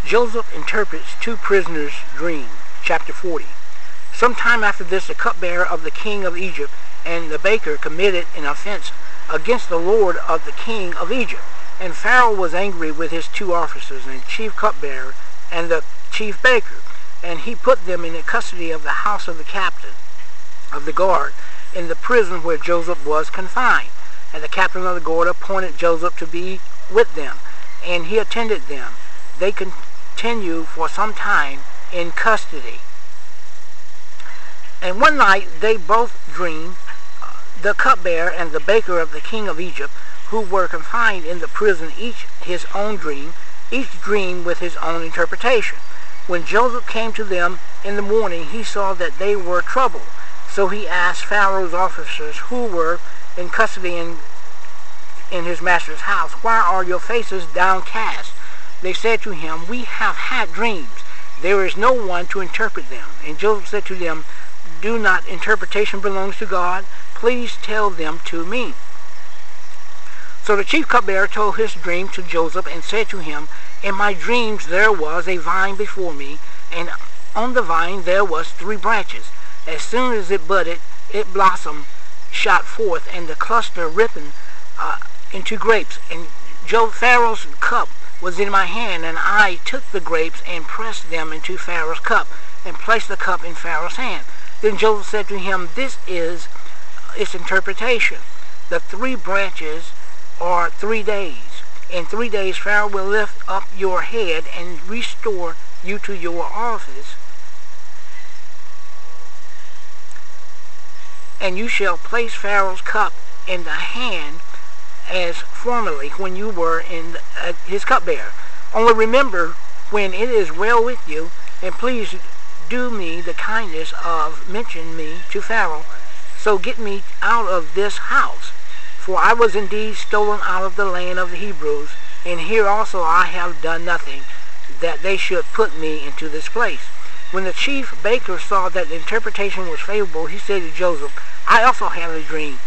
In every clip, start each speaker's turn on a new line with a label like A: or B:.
A: Joseph interprets two prisoners' dream. Chapter 40. Some time after this, the cupbearer of the king of Egypt and the baker committed an offense against the lord of the king of Egypt. And Pharaoh was angry with his two officers, and chief cupbearer and the chief baker. And he put them in the custody of the house of the captain of the guard in the prison where Joseph was confined. And the captain of the guard appointed Joseph to be with them, and he attended them. They continued for some time in custody. And one night they both dreamed, the cupbearer and the baker of the king of Egypt, who were confined in the prison, each his own dream, each dream with his own interpretation. When Joseph came to them in the morning, he saw that they were troubled. So he asked Pharaoh's officers who were in custody in his master's house, "Why are your faces downcast?" They said to him, "We have had dreams. There is no one to interpret them." And Joseph said to them, "Do not interpretation belongs to God? Please tell them to me." So the chief cupbearer told his dream to Joseph and said to him, "In my dreams there was a vine before me, and on the vine there was 3 branches. As soon as it budded, it blossomed, shot forth, and the cluster ripened into grapes. And Pharaoh's cup was in my hand, and I took the grapes and pressed them into Pharaoh's cup, and placed the cup in Pharaoh's hand." Then Joseph said to him, "This is its interpretation. The 3 branches are 3 days. In 3 days Pharaoh will lift up your head and restore you to your office, and you shall place Pharaoh's cup in the hand as formerly when you were in his cupbearer. Only remember when it is well with you, and please do me the kindness of mention me to Pharaoh, so get me out of this house. For I was indeed stolen out of the land of the Hebrews, and here also I have done nothing, that they should put me into this place." When the chief baker saw that the interpretation was favorable, he said to Joseph, "I also have a dream.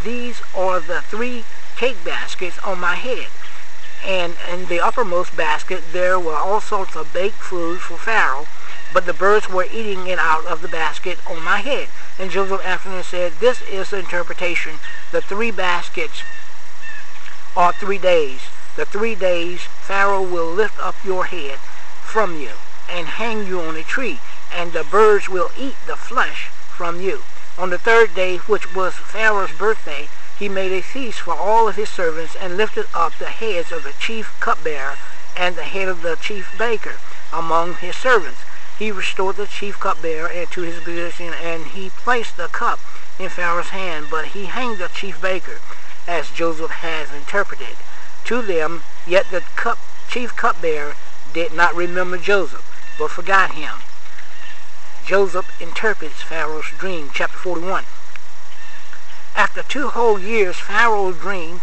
A: These are the 3 cake baskets on my head, and in the uppermost basket there were all sorts of baked food for Pharaoh, but the birds were eating it out of the basket on my head." And Joseph answered and said, "This is the interpretation. The 3 baskets are 3 days. The 3 days Pharaoh will lift up your head from you and hang you on a tree, and the birds will eat the flesh from you. On the 3rd day, which was Pharaoh's birthday, he made a feast for all of his servants, and lifted up the heads of the chief cupbearer and the head of the chief baker among his servants. He restored the chief cupbearer to his position, and he placed the cup in Pharaoh's hand, but he hanged the chief baker, as Joseph has interpreted to them. Yet the chief cupbearer did not remember Joseph, but forgot him. Joseph interprets Pharaoh's dream. Chapter 41. After 2 whole years, Pharaoh dreamed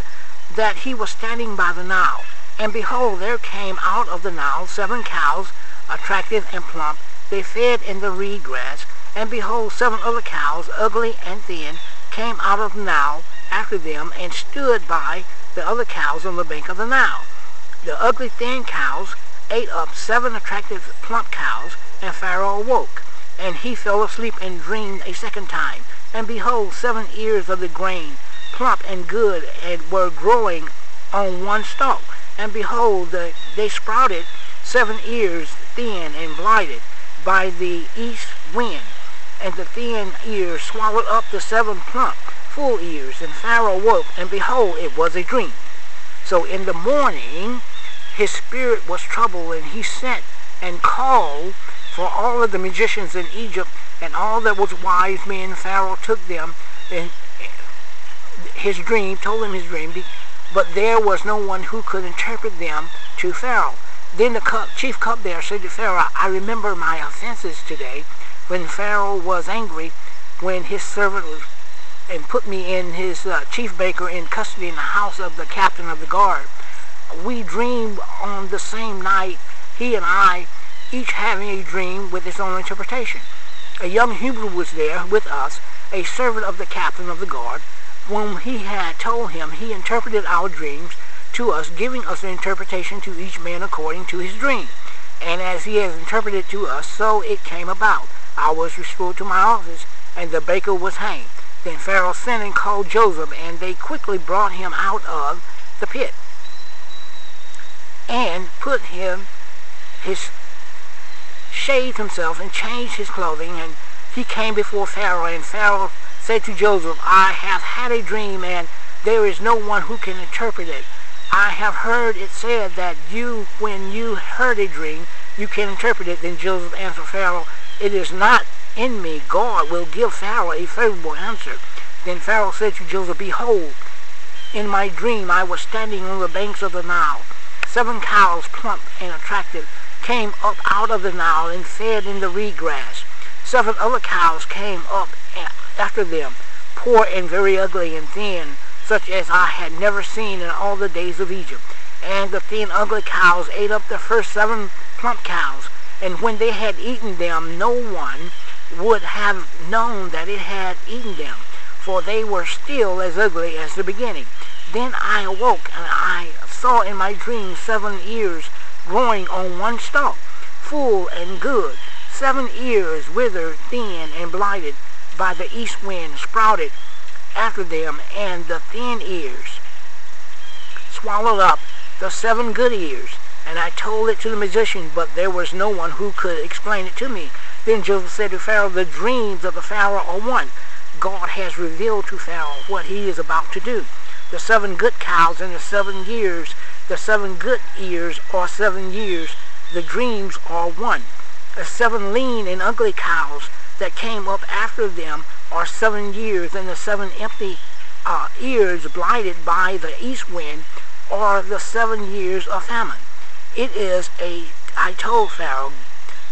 A: that he was standing by the Nile, and behold, there came out of the Nile 7 cows, attractive and plump. They fed in the reed grass, and behold, 7 other cows, ugly and thin, came out of the Nile after them, and stood by the other cows on the bank of the Nile. The ugly thin cows ate up 7 attractive plump cows, and Pharaoh awoke, and he fell asleep and dreamed a second time. And behold, 7 ears of the grain, plump and good, and were growing on one stalk. And behold, they sprouted 7 ears, thin and blighted by the east wind. And the thin ears swallowed up the 7 plump, full ears. And Pharaoh woke, and behold, it was a dream. So in the morning his spirit was troubled, and he sent and called for all of the magicians in Egypt, and all that was wise men. Pharaoh took them in his dream, told him his dream, but there was no one who could interpret them to Pharaoh. Then the chief cupbearer said to Pharaoh, "I remember my offenses today, when Pharaoh was angry, when his servant was, and put me in his chief baker in custody in the house of the captain of the guard. We dreamed on the same night, he and I, each having a dream with its own interpretation. A young Hebrew was there with us, a servant of the captain of the guard. When he had told him, he interpreted our dreams to us, giving us an interpretation to each man according to his dream. And as he has interpreted to us, so it came about. I was restored to my office, and the baker was hanged. Then Pharaoh sent and called Joseph, and they quickly brought him out of the pit, and put him, shaved himself, and changed his clothing, and he came before Pharaoh. And Pharaoh said to Joseph, I have had a dream, and there is no one who can interpret it. I have heard it said that when you heard a dream, you can interpret it. Then Joseph answered Pharaoh, it is not in me. God will give Pharaoh a favorable answer. Then Pharaoh said to Joseph, behold, in my dream I was standing on the banks of the Nile. 7 cows, plump and attractive, came up out of the Nile and fed in the reed grass. 7 other cows came up after them, poor and very ugly and thin, such as I had never seen in all the days of Egypt. And the thin, ugly cows ate up the first 7 plump cows, and when they had eaten them, no one would have known that it had eaten them, for they were still as ugly as the beginning. Then I awoke, and I saw in my dream 7 ears growing on one stalk, full and good. 7 ears withered, thin, and blighted by the east wind sprouted after them, and the thin ears swallowed up the 7 good ears. And I told it to the magician, but there was no one who could explain it to me. Then Joseph said to Pharaoh, the dreams of the Pharaoh are one. God has revealed to Pharaoh what he is about to do. The 7 good cows and the 7 years, the 7 good ears are 7 years, the dreams are one. The 7 lean and ugly cows that came up after them are 7 years, and the 7 empty ears blighted by the east wind are the 7 years of famine. I told Pharaoh,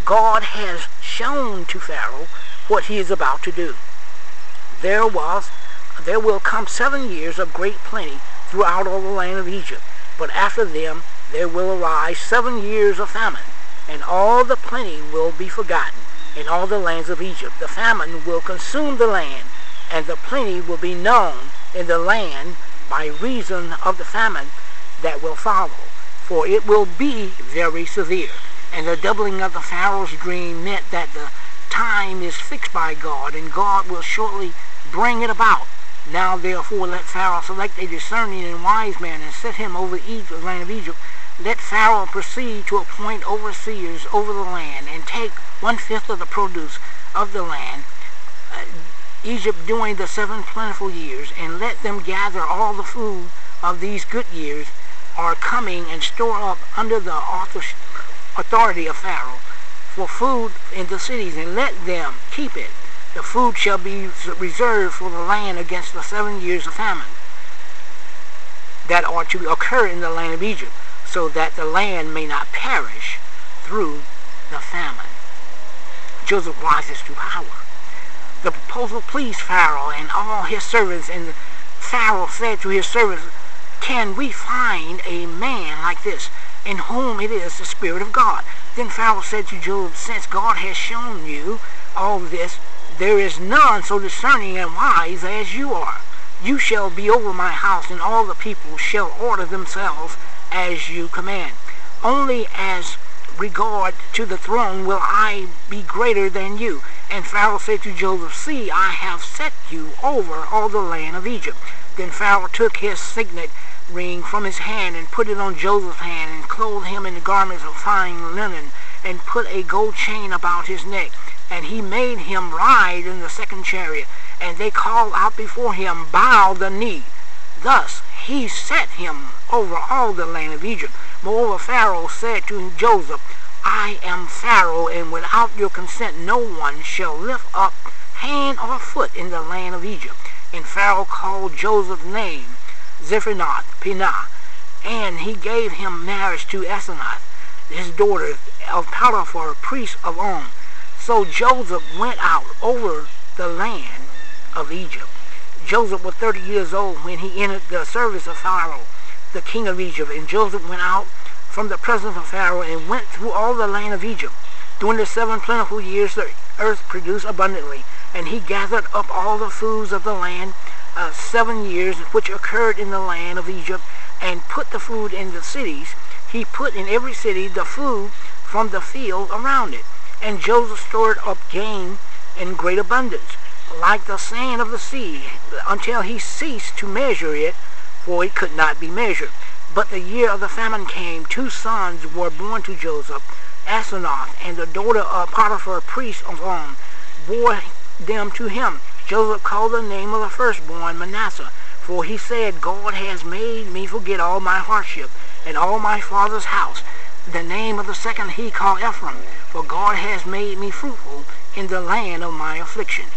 A: God has shown to Pharaoh what he is about to do. There will come 7 years of great plenty throughout all the land of Egypt, but after them there will arise 7 years of famine, and all the plenty will be forgotten in all the lands of Egypt. The famine will consume the land, and the plenty will be known in the land by reason of the famine that will follow, for it will be very severe. And the doubling of the Pharaoh's dream meant that the time is fixed by God, and God will shortly bring it about. Now therefore let Pharaoh select a discerning and wise man, and set him over the land of Egypt. Let Pharaoh proceed to appoint overseers over the land, and take 1/5 of the produce of the land, Egypt, during the 7 plentiful years, and let them gather all the food of these good years are coming, and store up under the authority of Pharaoh for food in the cities, and let them keep it. The food shall be reserved for the land against the 7 years of famine that are to occur in the land of Egypt, so that the land may not perish through the famine. Joseph rises to power. The proposal pleased Pharaoh and all his servants, and Pharaoh said to his servants, can we find a man like this, in whom it is the Spirit of God? Then Pharaoh said to Joseph, since God has shown you all this, there is none so discerning and wise as you are. You shall be over my house, and all the people shall order themselves as you command. Only as regard to the throne will I be greater than you. And Pharaoh said to Joseph, see, I have set you over all the land of Egypt. Then Pharaoh took his signet ring from his hand, and put it on Joseph's hand, and clothed him in the garments of fine linen, and put a gold chain about his neck. And he made him ride in the 2nd chariot, and they called out before him, bow the knee. Thus he set him over all the land of Egypt. Moreover, Pharaoh said to Joseph, I am Pharaoh, and without your consent no one shall lift up hand or foot in the land of Egypt. And Pharaoh called Joseph's name Zephanath-Paneah, and he gave him marriage to Asenath, his daughter of Potiphar, priest of On. So Joseph went out over the land of Egypt. Joseph was 30 years old when he entered the service of Pharaoh, the king of Egypt. And Joseph went out from the presence of Pharaoh, and went through all the land of Egypt. During the 7 plentiful years the earth produced abundantly, and he gathered up all the foods of the land 7 years which occurred in the land of Egypt, and put the food in the cities. He put in every city the food from the field around it. And Joseph stored up gain in great abundance, like the sand of the sea, until he ceased to measure it, for it could not be measured. But the year of the famine came. 2 sons were born to Joseph. Asenath and the daughter of Potiphar, priest of On, bore them to him. Joseph called the name of the firstborn Manasseh, for he said, God has made me forget all my hardship and all my father's house. The name of the second he called Ephraim, for God has made me fruitful in the land of my afflictions.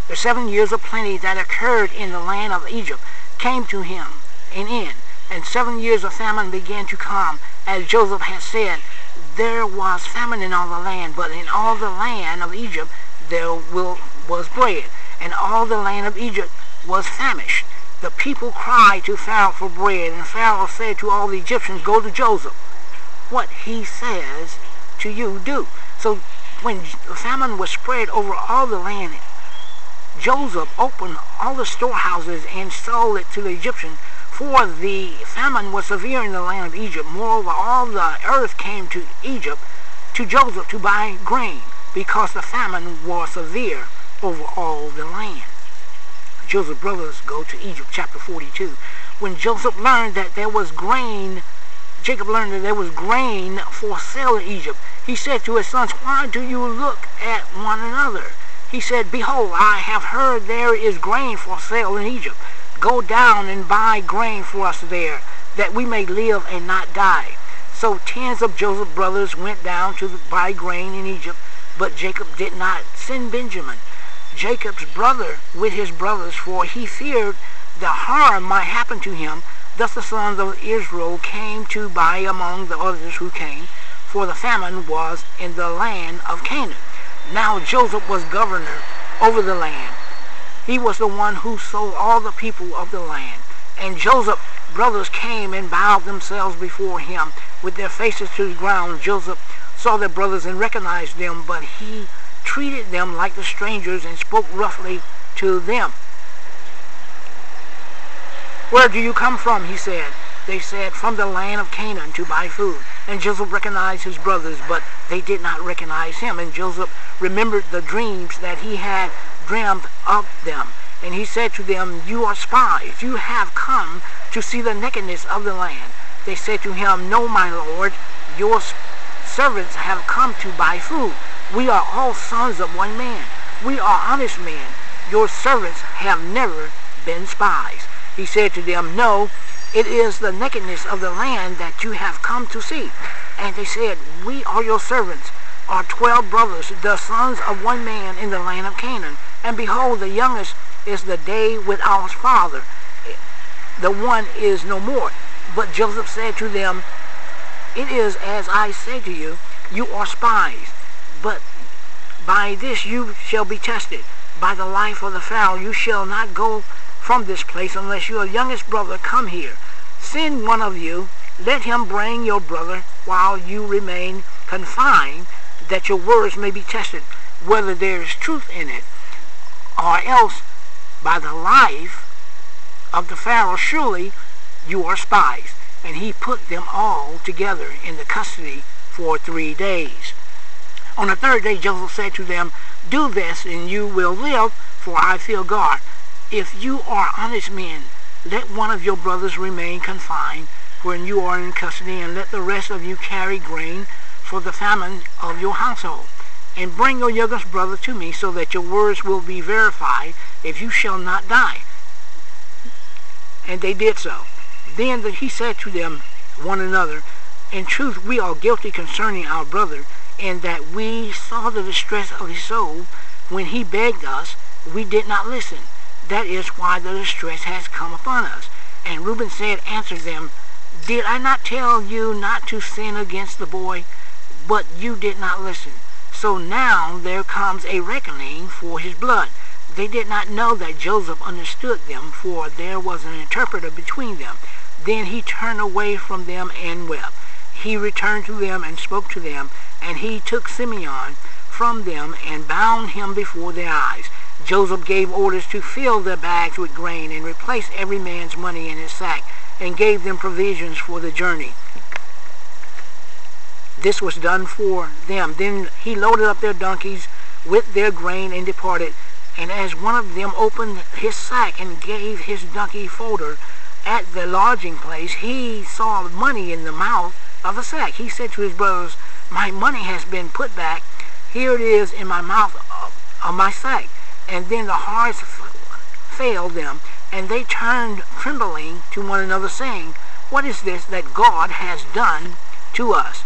A: The 7 years of plenty that occurred in the land of Egypt came to him an end, and 7 years of famine began to come. As Joseph had said, there was famine in all the land, but in all the land of Egypt there was bread, and all the land of Egypt was famished. The people cried to Pharaoh for bread, and Pharaoh said to all the Egyptians, go to Joseph. What he says to you, do. So when the famine was spread over all the land, Joseph opened all the storehouses and sold it to the Egyptians, for the famine was severe in the land of Egypt. Moreover, all the earth came to Egypt, to Joseph, to buy grain, because the famine was severe over all the land. Joseph's brothers go to Egypt, chapter 42. When Joseph learned that there was grain, Jacob learned that there was grain for sale in Egypt, he said to his sons, why do you look at one another? He said, behold, I have heard there is grain for sale in Egypt. Go down and buy grain for us there, that we may live and not die. So 10 of Joseph's brothers went down to buy grain in Egypt, but Jacob did not send Benjamin, Jacob's brother, with his brothers, for he feared the harm might happen to him. Thus the sons of Israel came to buy among the others who came, for the famine was in the land of Canaan. Now Joseph was governor over the land. He was the one who sold all the people of the land. And Joseph's brothers came and bowed themselves before him with their faces to the ground. Joseph saw their brothers and recognized them, but he treated them like the strangers and spoke roughly to them. Where do you come from? He said. They said, from the land of Canaan, to buy food. And Joseph recognized his brothers, but they did not recognize him. And Joseph remembered the dreams that he had dreamed of them. And he said to them, you are spies. You have come to see the nakedness of the land. They said to him, no, my lord, your servants have come to buy food. We are all sons of one man. We are honest men. Your servants have never been spies. He said to them, no, it is the nakedness of the land that you have come to see. And they said, we are your servants, are 12 brothers, the sons of one man in the land of Canaan. And behold, the youngest is the day with our father. The one is no more. But Joseph said to them, it is as I say to you, you are spies. But by this you shall be tested. By the life of the Pharaoh you shall not go from this place unless your youngest brother come here. Send one of you, let him bring your brother while you remain confined, that your words may be tested, whether there is truth in it, or else by the life of the Pharaoh surely you are spies. And he put them all together in the custody for 3 days. On the 3rd day Joseph said to them, do this and you will live, for I fear God. If you are honest men, let one of your brothers remain confined when you are in custody, and let the rest of you carry grain for the famine of your household. And bring your youngest brother to me, so that your words will be verified, if you shall not die. And they did so. Then he said to them one another, in truth we are guilty concerning our brother, in that we saw the distress of his soul. When he begged us, we did not listen. That is why the distress has come upon us. And Reuben said, answered them, did I not tell you not to sin against the boy? But you did not listen. So now there comes a reckoning for his blood. They did not know that Joseph understood them, for there was an interpreter between them. Then he turned away from them and wept. He returned to them and spoke to them, and he took Simeon from them and bound him before their eyes. Joseph gave orders to fill their bags with grain, and replaced every man's money in his sack, and gave them provisions for the journey. this was done for them. Then he loaded up their donkeys with their grain and departed. And as one of them opened his sack and gave his donkey fodder at the lodging place, he saw money in the mouth of the sack. He said to his brothers, "My money has been put back. Here it is in my mouth of my sack." And then the hearts failed them, and they turned trembling to one another, saying, "What is this that God has done to us?"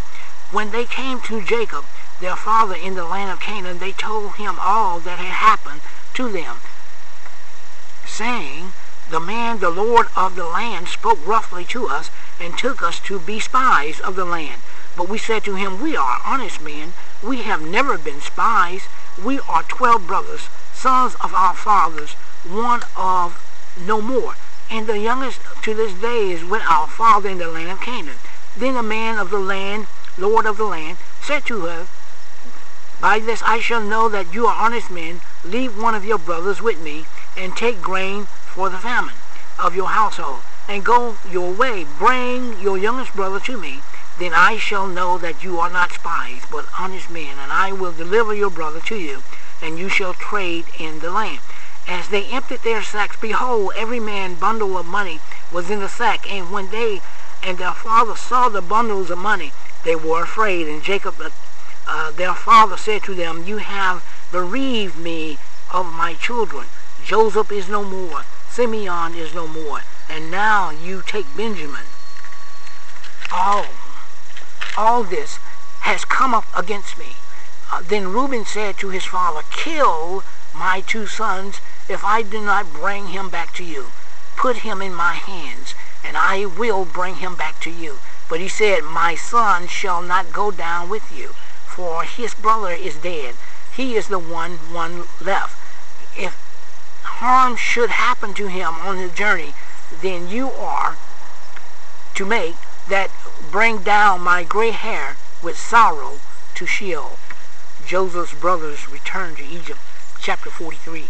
A: When they came to Jacob, their father in the land of Canaan, they told him all that had happened to them, saying, "The man, the Lord of the land, spoke roughly to us and took us to be spies of the land. But we said to him, 'We are honest men. We have never been spies. We are 12 brothers, sons of our fathers, one of no more. And the youngest to this day is with our father in the land of Canaan.' Then the man of the land, Lord of the land, said to her, 'By this I shall know that you are honest men. Leave one of your brothers with me, and take grain for the famine of your household, and go your way. Bring your youngest brother to me. Then I shall know that you are not spies, but honest men, and I will deliver your brother to you, and you shall trade in the land.' As they emptied their sacks, behold, every man bundle of money was in the sack. And when they and their father saw the bundles of money, they were afraid. And Jacob, their father, said to them, 'You have bereaved me of my children. Joseph is no more, Simeon is no more, and now you take Benjamin. All this has come up against me.' Then Reuben said to his father, 'Kill my 2 sons if I do not bring him back to you. Put him in my hands, and I will bring him back to you.' But he said, 'My son shall not go down with you, for his brother is dead. He is the one left. If harm should happen to him on the journey, then you are to make that bring down my gray hair with sorrow to Sheol.'" Joseph's brothers returned to Egypt. Chapter 43.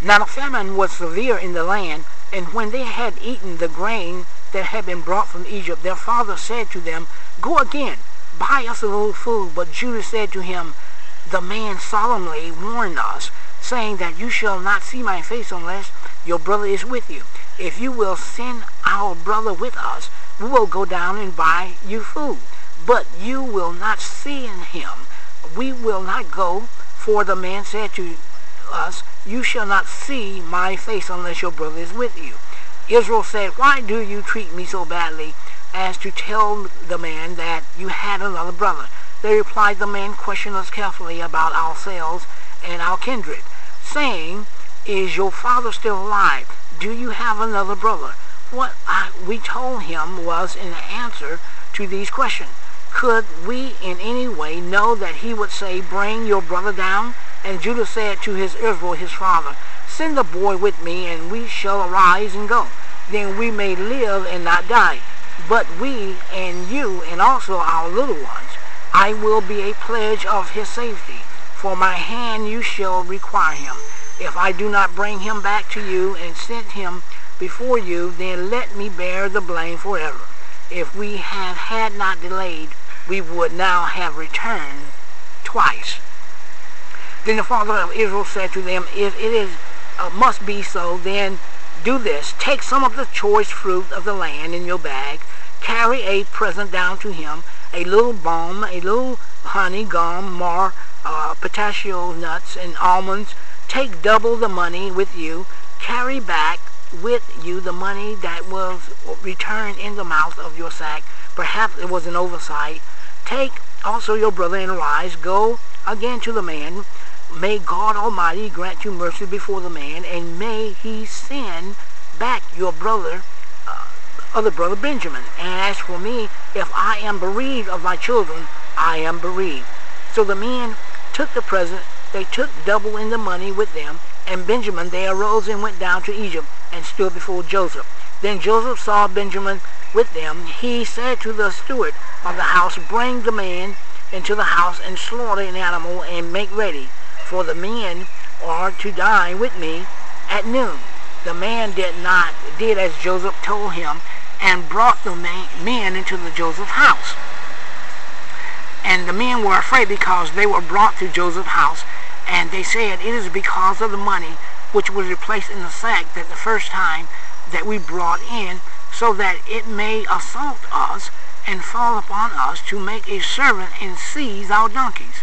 A: Now the famine was severe in the land, and when they had eaten the grain that had been brought from Egypt, their father said to them, "Go again, buy us a little food." But Judah said to him, "The man solemnly warned us, saying that you shall not see my face unless your brother is with you. If you will send our brother with us, we will go down and buy you food. But you will not see him. We will not go, for the man said to us, 'You shall not see my face unless your brother is with you.' Israel said, 'Why do you treat me so badly as to tell the man that you had another brother?' They replied, 'The man questioned us carefully about ourselves and our kindred, saying, "Is your father still alive? Do you have another brother?" What we told him was in answer to these questions. Could we in any way know that he would say, "Bring your brother down"? And Judah said to Israel his father, "Send the boy with me, and we shall arise and go. Then we may live and not die. But we and you and also our little ones, I will be a pledge of his safety. For my hand you shall require him. If I do not bring him back to you and send him before you, then let me bear the blame forever. If we had not delayed, we would now have returned twice." Then the father of Israel said to them, "If it must be so, then do this. Take some of the choice fruit of the land in your bag. Carry a present down to him, a little balm, a little honey, gum, myrrh, pistachio nuts, and almonds. Take double the money with you. Carry back with you the money that was returned in the mouth of your sack. Perhaps it was an oversight. Take also your brother and arise. Go again to the man. May God Almighty grant you mercy before the man, and may he send back your other brother Benjamin. And as for me, if I am bereaved of my children, I am bereaved." So the men took the present. They took double in the money with them, and Benjamin. They arose and went down to Egypt and stood before Joseph. Then Joseph saw Benjamin with them. He said to the steward of the house, "Bring the man into the house and slaughter an animal and make ready, for the men are to dine with me at noon." The man did as Joseph told him, and brought the men into the Joseph's house. And the men were afraid because they were brought to Joseph's house, and they said, it is because of the money which was replaced in the sack that the first time that we brought in, so that it may assault us and fall upon us to make a servant and seize our donkeys.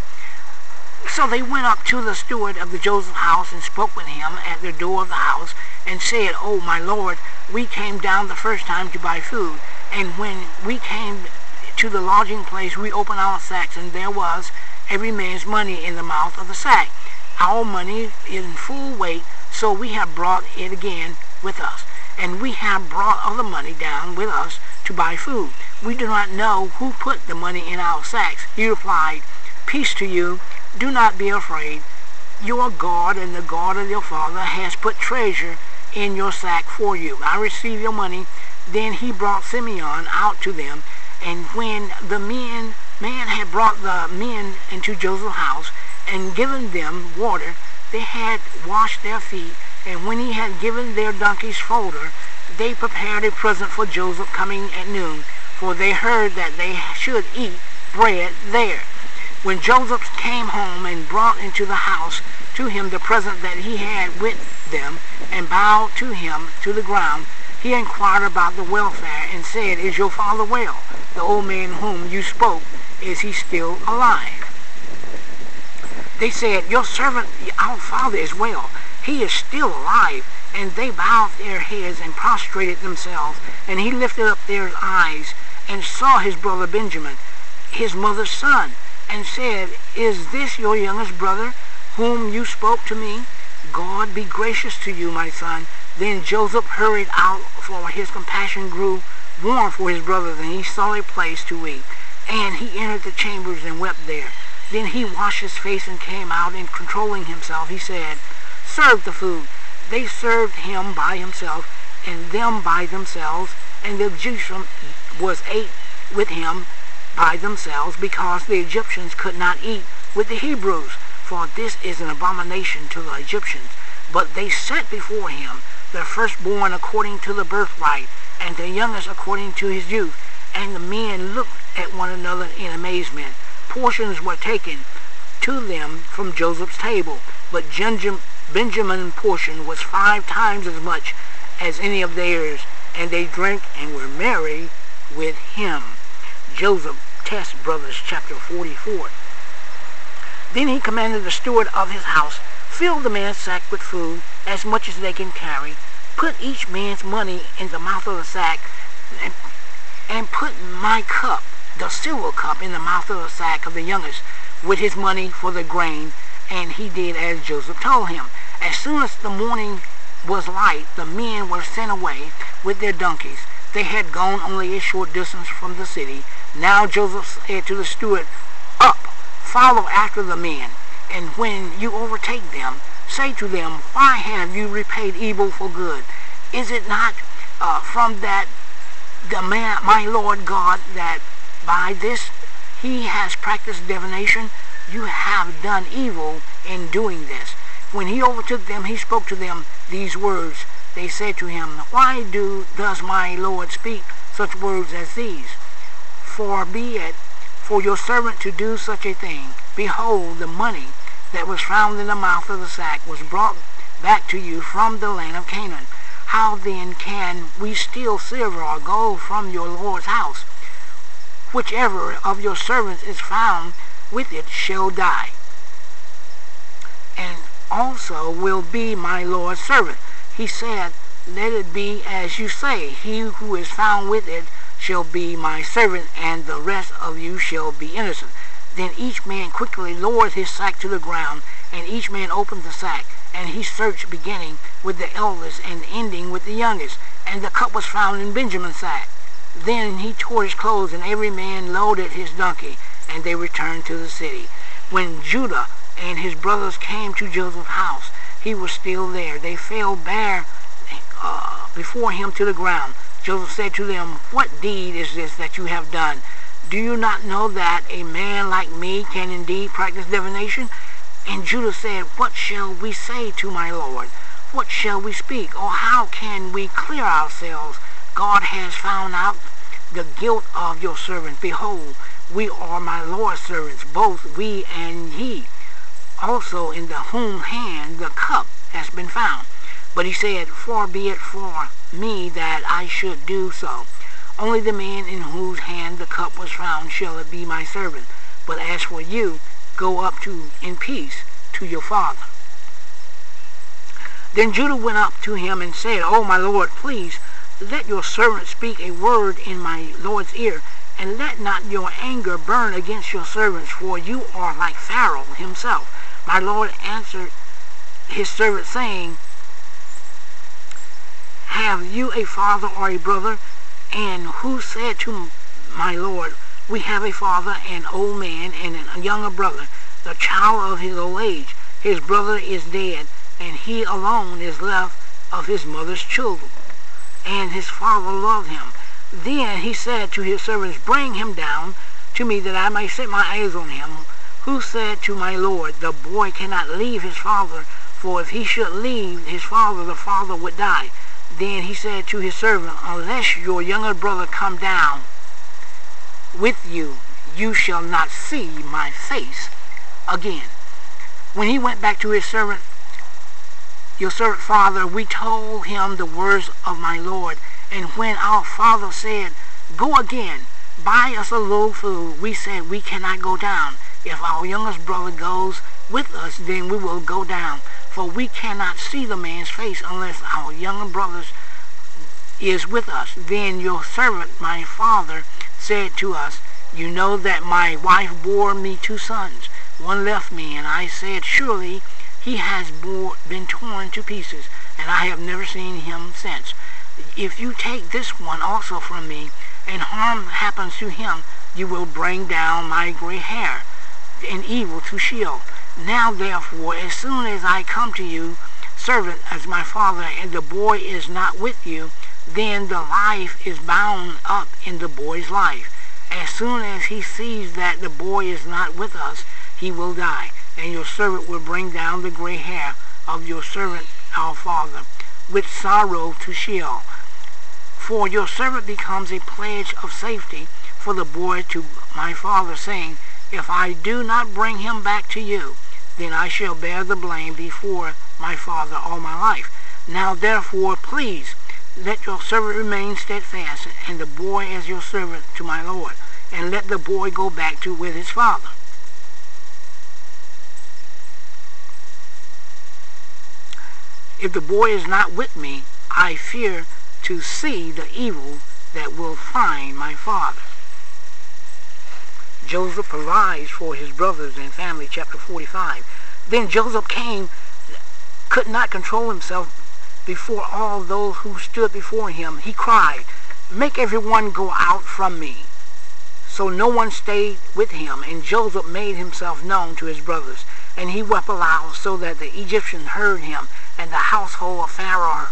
A: So they went up to the steward of the Joseph's house and spoke with him at the door of the house, and said, O my lord, we came down the first time to buy food, and when we came to the lodging place, we opened our sacks, and there was every man's money in the mouth of the sack, our money in full weight, so we have brought it again with us, and we have brought all the money down with us to buy food. We do not know who put the money in our sacks. He replied, Peace to you, do not be afraid. Your God and the God of your father has put treasure in your sack for you. I receive your money. Then he brought Simeon out to them, and when the man had brought the men into Joseph's house and given them water, they had washed their feet, and when he had given their donkeys fodder, they prepared a present for Joseph coming at noon, for they heard that they should eat bread there. When Joseph came home and brought into the house to him the present that he had with them, and bowed to him to the ground, he inquired about the welfare, and said, Is your father well? The old man whom you spoke, is he still alive? They said, Your servant, our father, is well. He is still alive. And they bowed their heads and prostrated themselves. And he lifted up their eyes and saw his brother Benjamin, his mother's son, and said, Is this your youngest brother, whom you spoke to me? God be gracious to you, my son. Then Joseph hurried out, for his compassion grew warm for his brothers, and he saw a place to eat. And he entered the chambers and wept there. Then he washed his face and came out, and controlling himself, he said, Serve the food. They served him by himself, and them by themselves, and the Egyptian was ate with him by themselves, because the Egyptians could not eat with the Hebrews, for this is an abomination to the Egyptians. But they set before him the firstborn according to the birthright, and the youngest according to his youth. And the men looked at one another in amazement. Portions were taken to them from Joseph's table, but Benjamin's portion was 5 times as much as any of theirs, and they drank and were merry with him. Joseph tests brothers, chapter 44. Then he commanded the steward of his house, Fill the man's sack with food, as much as they can carry. Put each man's money in the mouth of the sack, and put my cup, the silver cup, in the mouth of the sack of the youngest, with his money for the grain. And he did as Joseph told him. As soon as the morning was light, the men were sent away with their donkeys. They had gone only a short distance from the city. Now Joseph said to the steward, Up, follow after the men, and when you overtake them, say to them, Why have you repaid evil for good? Is it not from that the man, my Lord God, that by this he has practiced divination? You have done evil in doing this. When he overtook them, he spoke to them these words. They said to him, Why does my Lord speak such words as these? For be it for your servant to do such a thing. Behold, the money that was found in the mouth of the sack was brought back to you from the land of Canaan. How then can we steal silver or gold from your Lord's house? Whichever of your servants is found with it shall die, and also will be my Lord's servant. He said, Let it be as you say. He who is found with it shall be my servant, and the rest of you shall be innocent. Then each man quickly lowered his sack to the ground, and each man opened the sack, and he searched, beginning with the eldest and ending with the youngest. And the cup was found in Benjamin's sack. Then he tore his clothes, and every man loaded his donkey, and they returned to the city. When Judah and his brothers came to Joseph's house, he was still there. They fell bare before him to the ground. Joseph said to them, What deed is this that you have done? Do you not know that a man like me can indeed practice divination? And Judah said, What shall we say to my Lord? What shall we speak? Or how can we clear ourselves God has found out the guilt of your servant. Behold, we are my Lord's servants, both we and he, also in the whom hand the cup has been found. But he said, Far be it for me that I should do so. Only the man in whose hand the cup was found shall it be my servant. But as for you, go up in peace to your father. Then Judah went up to him and said, O my Lord, please let your servant speak a word in my Lord's ear, and let not your anger burn against your servants, for you are like Pharaoh himself. My Lord answered his servant, saying, Have you a father or a brother? And who said to my Lord, We have a father, an old man, and a younger brother, the child of his old age. His brother is dead, and he alone is left of his mother's children. And his father loved him. Then he said to his servants, Bring him down to me, that I may set my eyes on him. Who said to my Lord, The boy cannot leave his father, for if he should leave his father, the father would die. Then he said to his servant, Unless your younger brother come down with you, you shall not see my face again. When he went back to his servant, Your servant father, we told him the words of my Lord. And when our father said, Go again, buy us a little food, we said, We cannot go down. If our youngest brother goes with us, then we will go down. For we cannot see the man's face unless our younger brother is with us. Then your servant, my father, said to us, You know that my wife bore me 2 sons. One left me, and I said, Surely he has been torn to pieces, and I have never seen him since. If you take this one also from me, and harm happens to him, you will bring down my gray hair in evil to Sheol. Now therefore, as soon as I come to you, servant as my father, and the boy is not with you, then the life is bound up in the boy's life. As soon as he sees that the boy is not with us, he will die, and your servant will bring down the gray hair of your servant our father with sorrow to Sheol. For your servant becomes a pledge of safety for the boy to my father, saying, If I do not bring him back to you, then I shall bear the blame before my father all my life. Now therefore, please, let your servant remain steadfast, and the boy as your servant to my Lord, and let the boy go back with his father. If the boy is not with me, I fear to see the evil that will find my father. Joseph provides for his brothers and family, chapter 45. Then Joseph could not control himself before all those who stood before him. He cried, Make everyone go out from me. So no one stayed with him, and Joseph made himself known to his brothers. And he wept aloud, so that the Egyptians heard him, and the household of Pharaoh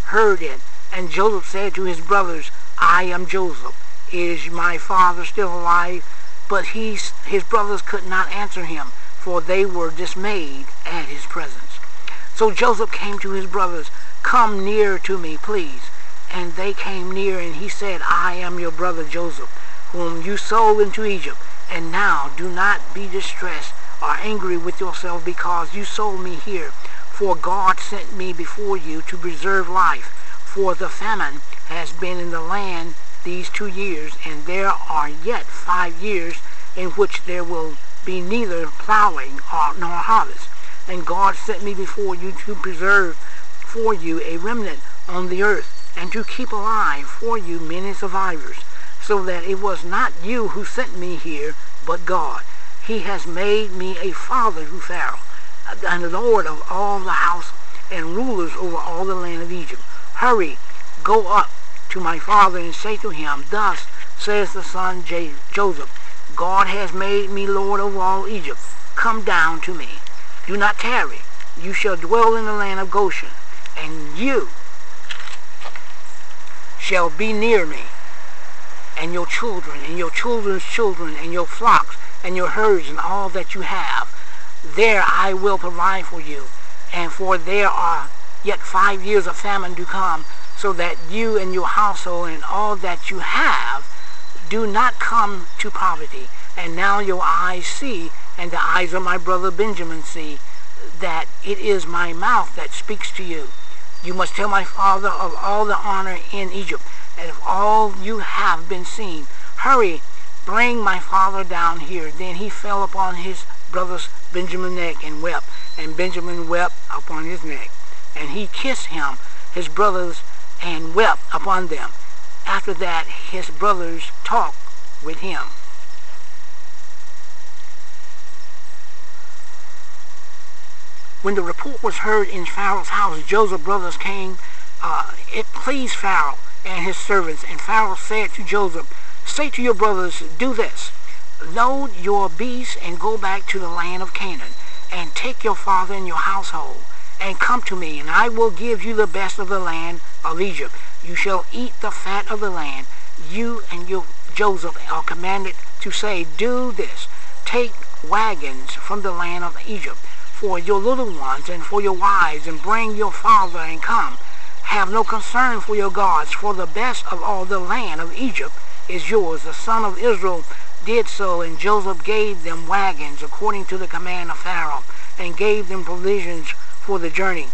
A: heard it. And Joseph said to his brothers, I am Joseph. Is my father still alive? But his brothers could not answer him, for they were dismayed at his presence. So Joseph came to his brothers, Come near to me, please. And they came near, and he said, I am your brother Joseph, whom you sold into Egypt. And now do not be distressed or angry with yourself because you sold me here. For God sent me before you to preserve life. For the famine has been in the land these 2 years, and there are yet 5 years in which there will be neither plowing nor harvest. And God sent me before you to preserve for you a remnant on the earth, and to keep alive for you many survivors, so that it was not you who sent me here, but God. He has made me a father to Pharaoh, and Lord of all the house, and rulers over all the land of Egypt. Hurry, go up to my father and say to him, Thus says the son Joseph, God has made me Lord over all Egypt. Come down to me. Do not tarry. You shall dwell in the land of Goshen, and you shall be near me, and your children, and your children's children, and your flocks, and your herds, and all that you have. There I will provide for you, and for there are yet 5 years of famine to come, so that you and your household and all that you have do not come to poverty. And now your eyes see, and the eyes of my brother Benjamin see, that it is my mouth that speaks to you. You must tell my father of all the honor in Egypt, and of all you have been seen. Hurry, bring my father down here. Then he fell upon his brother's Benjamin's neck and wept, and Benjamin wept upon his neck. And he kissed him, his brothers, and wept upon them. After that his brothers talked with him. When the report was heard in Pharaoh's house, Joseph's brothers came. It pleased Pharaoh and his servants. And Pharaoh said to Joseph, say to your brothers, do this. Load your beasts and go back to the land of Canaan, and take your father and your household, and come to me, and I will give you the best of the land of Egypt. You shall eat the fat of the land. You and your Joseph are commanded to say, do this. Take wagons from the land of Egypt for your little ones and for your wives, and bring your father and come. Have no concern for your gods, for the best of all the land of Egypt is yours. The son of Israel did so, and Joseph gave them wagons according to the command of Pharaoh, and gave them provisions for the journey.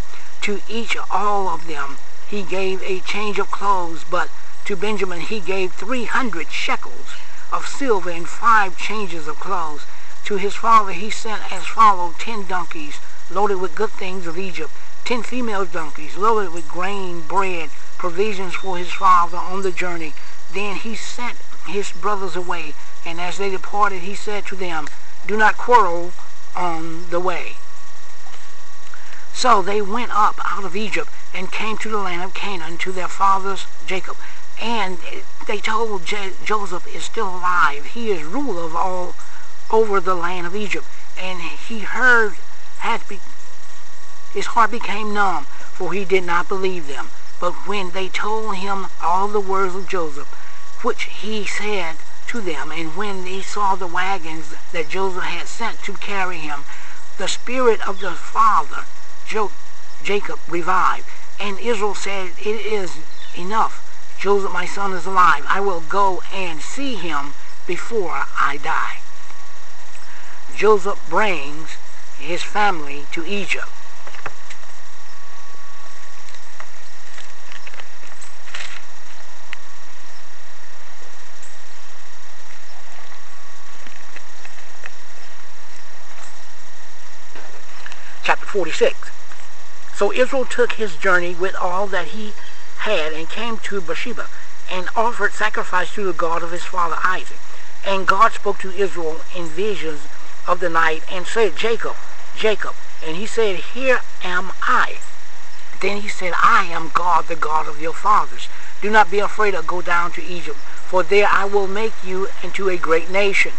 A: To each all of them he gave a change of clothes, but to Benjamin he gave 300 shekels of silver and 5 changes of clothes. To his father he sent as follows: 10 donkeys loaded with good things of Egypt, 10 female donkeys loaded with grain, bread, provisions for his father on the journey. Then he sent his brothers away, and as they departed he said to them, do not quarrel on the way. So they went up out of Egypt and came to the land of Canaan, to their fathers Jacob. And they told Joseph is still alive. He is ruler of all over the land of Egypt. And he heard, his heart became numb, for he did not believe them. But when they told him all the words of Joseph, which he said to them, and when he saw the wagons that Joseph had sent to carry him, the spirit of the father Jacob revived. And Israel said, it is enough. Joseph my son is alive. I will go and see him before I die. Joseph brings his family to Egypt. Chapter 46. So Israel took his journey with all that he had, and came to Beersheba, and offered sacrifice to the God of his father Isaac. And God spoke to Israel in visions of the night, and said, Jacob, Jacob. And he said, here am I. Then he said, I am God, the God of your fathers. Do not be afraid or go down to Egypt, for there I will make you into a great nation.